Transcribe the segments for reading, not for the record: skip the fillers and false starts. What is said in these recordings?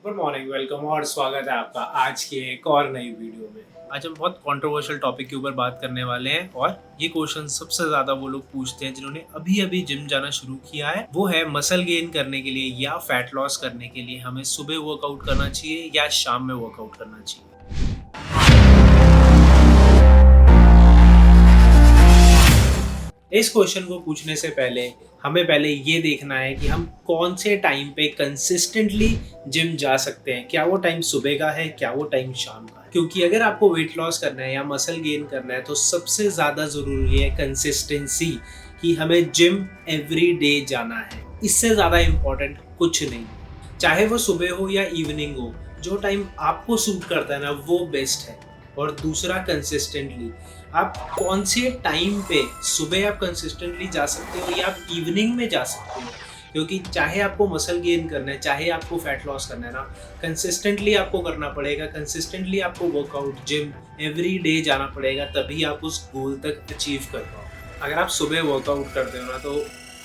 Good morning, welcome और स्वागत है आपका आज की एक और नई वीडियो में। आज हम बहुत कंट्रोवर्शियल टॉपिक के ऊपर बात करने वाले हैं और ये क्वेश्चन सबसे ज्यादा वो लोग पूछते हैं जिन्होंने अभी अभी जिम जाना शुरू किया है। वो है मसल गेन करने के लिए या फैट लॉस करने के लिए हमें सुबह वर्कआउट करना चाहिए या शाम में वर्कआउट करना चाहिए। इस क्वेश्चन को पूछने से पहले हमें पहले ये देखना है कि हम कौन से टाइम पे कंसिस्टेंटली जिम जा सकते हैं। क्या वो टाइम सुबह का है, क्या वो टाइम शाम का है। क्योंकि अगर आपको वेट लॉस करना है या मसल गेन करना है तो सबसे ज़्यादा ज़रूरी है कंसिस्टेंसी, कि हमें जिम एवरी डे जाना है। इससे ज़्यादा इम्पोर्टेंट कुछ नहीं, चाहे वो सुबह हो या इवनिंग हो, जो टाइम आपको सूट करता है ना वो बेस्ट है। और दूसरा, कंसिस्टेंटली आप कौन से टाइम पे, सुबह आप कंसिस्टेंटली जा सकते हो या आप इवनिंग में जा सकते हो। क्योंकि चाहे आपको मसल गेन करना है, चाहे आपको फैट लॉस करना है ना, कंसिस्टेंटली आपको करना पड़ेगा। कंसिस्टेंटली आपको वर्कआउट, जिम एवरी डे जाना पड़ेगा, तभी आप उस गोल तक अचीव कर पाओ। अगर आप सुबह वर्कआउट करते हो ना तो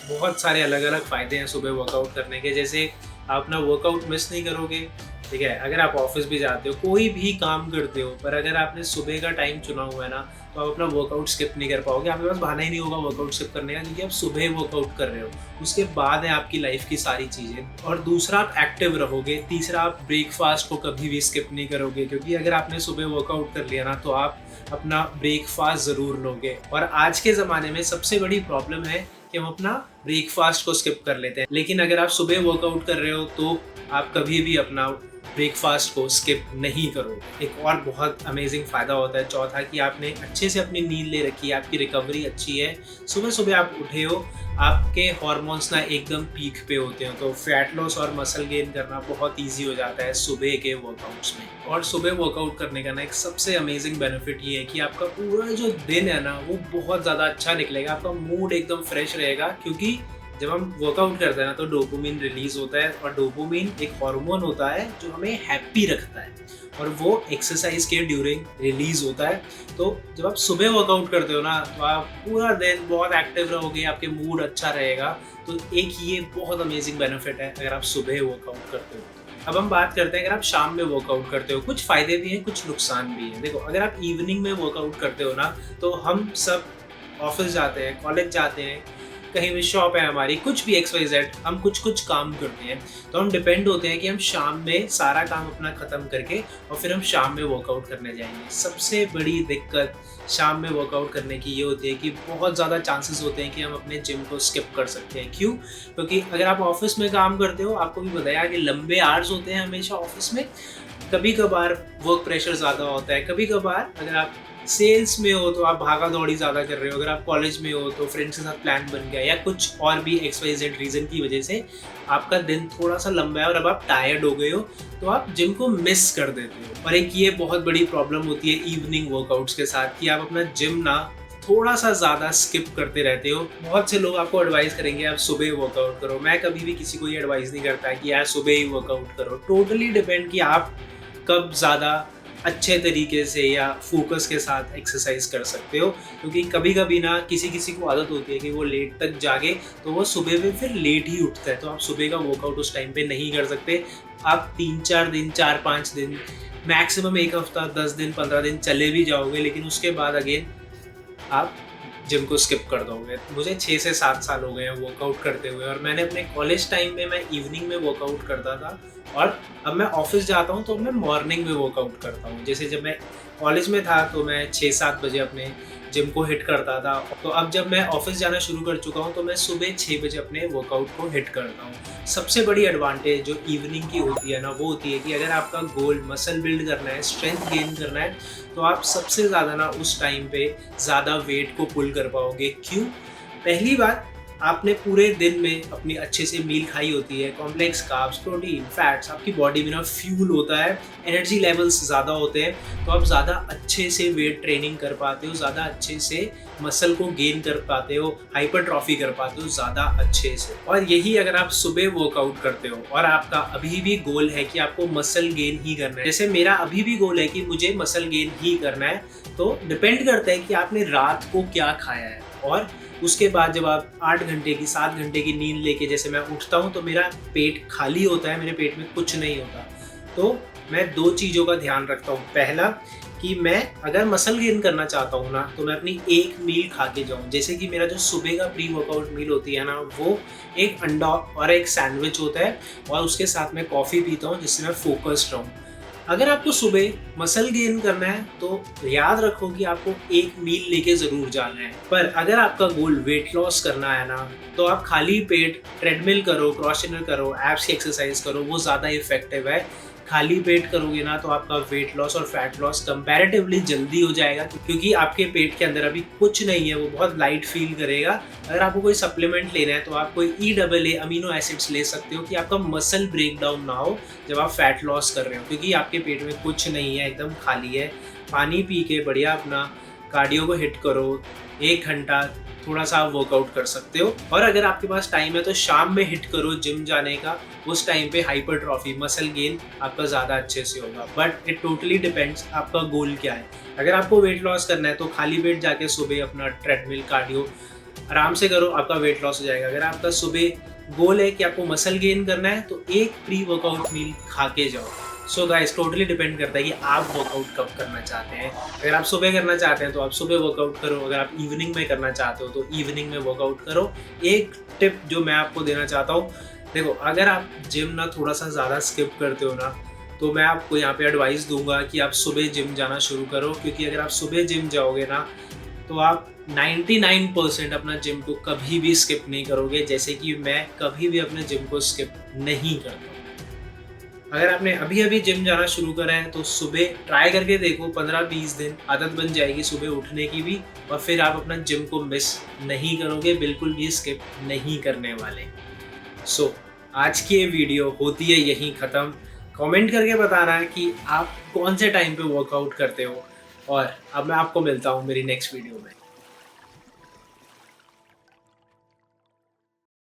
बहुत सारे अलग अलग फ़ायदे हैं सुबह वर्कआउट करने के। जैसे आप अपना वर्कआउट मिस नहीं करोगे, ठीक है। अगर आप ऑफिस भी जाते हो, कोई भी काम करते हो, पर अगर आपने सुबह का टाइम चुना हुआ है ना तो आप अपना वर्कआउट स्किप नहीं कर पाओगे। आपके पास बहाना ही नहीं होगा वर्कआउट स्किप करने का, क्योंकि आप सुबह वर्कआउट कर रहे हो। उसके बाद है आपकी लाइफ की सारी चीज़ें। और दूसरा, आप एक्टिव रहोगे। तीसरा, आप ब्रेकफास्ट को कभी भी स्किप नहीं करोगे, क्योंकि अगर आपने सुबह वर्कआउट कर लिया ना तो आप अपना ब्रेकफास्ट ज़रूर लोगे। और आज के ज़माने में सबसे बड़ी प्रॉब्लम है कि हम अपना ब्रेकफास्ट को स्किप कर लेते हैं। लेकिन अगर आप सुबह वर्कआउट कर रहे हो तो आप कभी भी अपना ब्रेकफास्ट को स्किप नहीं करो। एक और बहुत अमेजिंग फ़ायदा होता है, चौथा, कि आपने अच्छे से अपनी नींद ले रखी है, आपकी रिकवरी अच्छी है। सुबह सुबह आप उठे हो, आपके हार्मोन्स ना एकदम पीक पे होते हैं, तो फैट लॉस और मसल गेन करना बहुत इजी हो जाता है सुबह के वर्कआउट्स में। और सुबह वर्कआउट करने का ना एक सबसे अमेजिंग बेनिफिट ये है कि आपका पूरा जो दिन है ना वो बहुत ज़्यादा अच्छा निकलेगा। आपका मूड एकदम फ्रेश रहेगा, क्योंकि जब हम वर्कआउट करते हैं ना तो डोपामिन रिलीज होता है। और डोपामिन एक हार्मोन होता है जो हमें हैप्पी रखता है, और वो एक्सरसाइज के ड्यूरिंग रिलीज होता है। तो जब आप सुबह वर्कआउट करते हो ना तो आप पूरा दिन बहुत एक्टिव रहोगे, आपके मूड अच्छा रहेगा। तो एक ये बहुत अमेजिंग बेनिफिट है अगर आप सुबह वर्कआउट करते हो। अब हम बात करते हैं अगर आप शाम में वर्कआउट करते हो। कुछ फ़ायदे भी हैं, कुछ नुकसान भी हैं। देखो, अगर आप इवनिंग में वर्कआउट करते हो ना तो हम सब ऑफिस जाते हैं, कॉलेज जाते हैं, कहीं भी शॉप है हमारी, कुछ भी XYZ, हम कुछ काम करते हैं, तो हम डिपेंड होते हैं कि हम शाम में सारा काम अपना ख़त्म करके और फिर हम शाम में वर्कआउट करने जाएंगे। सबसे बड़ी दिक्कत शाम में वर्कआउट करने की ये होती है कि बहुत ज़्यादा चांसेस होते हैं कि हम अपने जिम को स्किप कर सकते हैं। क्यों? क्योंकि अगर आप ऑफिस में काम करते हो, आपको भी बताया कि लंबे आवर्स होते हैं हमेशा ऑफिस में। कभी कभार वर्क प्रेशर ज़्यादा होता है, कभी कभार अगर आप सेल्स में हो तो आप भागा दौड़ी ज़्यादा कर रहे हो, अगर आप कॉलेज में हो तो फ्रेंड्स के साथ प्लान बन गया, या कुछ और भी XYZ रीज़न की वजह से आपका दिन थोड़ा सा लंबा है और अब आप टायर्ड हो गए हो, तो आप जिम को मिस कर देते हो। और एक ये बहुत बड़ी प्रॉब्लम होती है इवनिंग वर्कआउट्स के साथ, कि आप अपना जिम ना थोड़ा सा ज़्यादा स्किप करते रहते हो। बहुत से लोग आपको एडवाइस करेंगे आप सुबह वर्कआउट करो। मैं कभी भी किसी को ये एडवाइस नहीं करता कि यार सुबह ही वर्कआउट करो। टोटली डिपेंड कि आप कब ज़्यादा अच्छे तरीके से या फोकस के साथ एक्सरसाइज कर सकते हो। क्योंकि कभी कभी ना किसी को आदत होती है कि वो लेट तक जागे, तो वो सुबह में फिर लेट ही उठता है, तो आप सुबह का वर्कआउट उस टाइम पे नहीं कर सकते। आप 3-4 दिन, 4-5 दिन, मैक्सिमम एक हफ्ता, 10 दिन, 15 दिन चले भी जाओगे, लेकिन उसके बाद अगेन आप जिम को स्किप कर दोगे। मुझे 6 से 7 साल हो गए हैं वर्कआउट करते हुए, और मैंने अपने कॉलेज टाइम में मैं इवनिंग में वर्कआउट करता था, और अब मैं ऑफिस जाता हूँ तो मैं मॉर्निंग में वर्कआउट करता हूँ। जैसे जब मैं कॉलेज में था तो मैं 6-7 बजे अपने जिम को हिट करता था, तो अब जब मैं ऑफिस जाना शुरू कर चुका हूँ तो मैं सुबह 6 बजे अपने वर्कआउट को हिट करता हूँ। सबसे बड़ी एडवांटेज जो इवनिंग की होती है ना वो होती है कि अगर आपका गोल मसल बिल्ड करना है, स्ट्रेंथ गेन करना है, तो आप सबसे ज़्यादा ना उस टाइम पे ज़्यादा वेट को पुल कर पाओगे। क्यों? पहली बात, आपने पूरे दिन में अपनी अच्छे से मील खाई होती है, कॉम्प्लेक्स कार्ब्स, प्रोटीन, फैट्स, आपकी बॉडी में ना फ्यूल होता है, एनर्जी लेवल्स ज़्यादा होते हैं, तो आप ज़्यादा अच्छे से वेट ट्रेनिंग कर पाते हो, ज़्यादा अच्छे से मसल को गेन कर पाते हो, हाइपरट्रॉफी कर पाते हो ज़्यादा अच्छे से। और यही अगर आप सुबह वर्कआउट करते हो और आपका अभी भी गोल है कि आपको मसल गेन ही करना है, जैसे मेरा अभी भी गोल है कि मुझे मसल गेन ही करना है, तो डिपेंड करता है कि आपने रात को क्या खाया है। और उसके बाद जब आप 8 घंटे की, 7 घंटे की नींद लेके जैसे मैं उठता हूँ तो मेरा पेट खाली होता है, मेरे पेट में कुछ नहीं होता। तो मैं 2 चीज़ों का ध्यान रखता हूँ। पहला कि मैं अगर मसल गेन करना चाहता हूँ ना, तो मैं अपनी एक मील खा के जाऊँ। जैसे कि मेरा जो सुबह का प्री वर्कआउट मील होती है ना, वो एक अंडा और एक सैंडविच होता है और उसके साथ मैं कॉफ़ी पीता हूँ, जिससे मैं फोकस्ड रहूँ। अगर आपको सुबह मसल गेन करना है तो याद रखो कि आपको एक मील लेके ज़रूर जाना है। पर अगर आपका गोल वेट लॉस करना है ना, तो आप खाली पेट ट्रेडमिल करो, क्रॉस ट्रेनर करो, एब्स की एक्सरसाइज करो, वो ज़्यादा इफेक्टिव है। खाली पेट करोगे ना तो आपका वेट लॉस और फैट लॉस कंपैरेटिवली जल्दी हो जाएगा, क्योंकि आपके पेट के अंदर अभी कुछ नहीं है, वो बहुत लाइट फील करेगा। अगर आपको कोई सप्लीमेंट लेना है तो आप कोई EAA अमीनो एसिड्स ले सकते हो कि आपका मसल ब्रेक डाउन ना हो जब आप फैट लॉस कर रहे हो, क्योंकि आपके पेट में कुछ नहीं है, एकदम खाली है। पानी पी के बढ़िया अपना कार्डियो को हिट करो, 1 घंटा थोड़ा सा आप वर्कआउट कर सकते हो। और अगर आपके पास टाइम है तो शाम में हिट करो जिम जाने का। उस टाइम पे हाइपरट्रॉफी मसल गेन आपका ज़्यादा अच्छे से होगा। बट इट टोटली डिपेंड्स आपका गोल क्या है। अगर आपको वेट लॉस करना है तो खाली पेट जाके सुबह अपना ट्रेडमिल कार्डियो आराम से करो, आपका वेट लॉस हो जाएगा। अगर आपका सुबह गोल है कि आपको मसल गेन करना है तो एक प्री वर्कआउट मील खा के जाओ। सो गाइस, टोटली डिपेंड करता है कि आप वर्कआउट कब करना चाहते हैं। अगर आप सुबह करना चाहते हैं तो आप सुबह वर्कआउट करो, अगर आप इवनिंग में करना चाहते हो तो इवनिंग में वर्कआउट करो। एक टिप जो मैं आपको देना चाहता हूँ, देखो अगर आप जिम ना थोड़ा सा ज़्यादा स्किप करते हो ना, तो मैं आपको यहाँ पे एडवाइस दूंगा कि आप सुबह जिम जाना शुरू करो, क्योंकि अगर आप सुबह जिम जाओगे ना तो आप 99% अपना जिम को कभी भी स्किप नहीं करोगे, जैसे कि मैं कभी भी अपने जिम को स्किप नहीं करता। अगर आपने अभी अभी जिम जाना शुरू करा है तो सुबह ट्राई करके देखो, 15-20 दिन आदत बन जाएगी सुबह उठने की भी, और फिर आप अपना जिम को मिस नहीं करोगे, बिल्कुल भी स्किप नहीं करने वाले। सो आज की ये वीडियो होती है यहीं ख़त्म। कमेंट करके बताना है कि आप कौन से टाइम पे वर्कआउट करते हो, और अब मैं आपको मिलता हूँ मेरी नेक्स्ट वीडियो में।